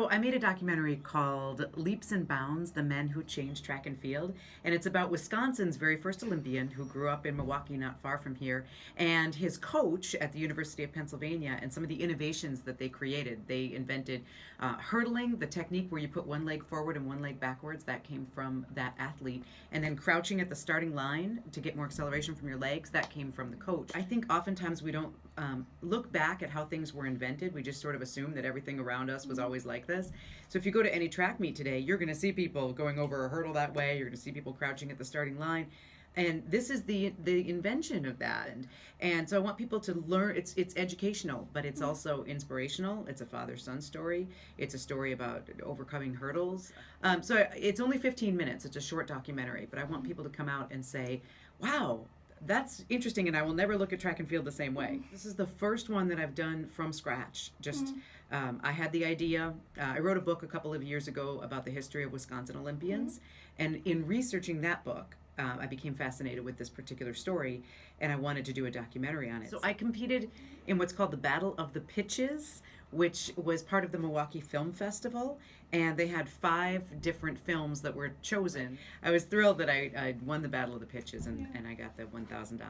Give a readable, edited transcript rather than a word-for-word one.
So I made a documentary called Leaps and Bounds, The Men Who Changed Track and Field. And it's about Wisconsin's very first Olympian who grew up in Milwaukee, not far from here, and his coach at the University of Pennsylvania and some of the innovations that they created. They invented hurdling, the technique where you put one leg forward and one leg backwards. That came from that athlete. And then crouching at the starting line to get more acceleration from your legs. That came from the coach. I think oftentimes we don't look back at how things were invented. We just sort of assume that everything around us was always like this. So if you go to any track meet today, you're going to see people going over a hurdle that way. You're going to see people crouching at the starting line. And this is the invention of that. And so I want people to learn. It's educational, but it's also inspirational. It's a father-son story. It's a story about overcoming hurdles. So it's only 15 minutes. It's a short documentary, but I want people to come out and say, wow, that's interesting, and I will never look at track and field the same way. This is the first one that I've done from scratch. I had the idea. I wrote a book a couple of years ago about the history of Wisconsin Olympians, and in researching that book, I became fascinated with this particular story, and I wanted to do a documentary on it. So I competed in what's called the Battle of the Pitches, which was part of the Milwaukee Film Festival, and they had 5 different films that were chosen. I was thrilled that I won the Battle of the Pitches, and I got the $1,000.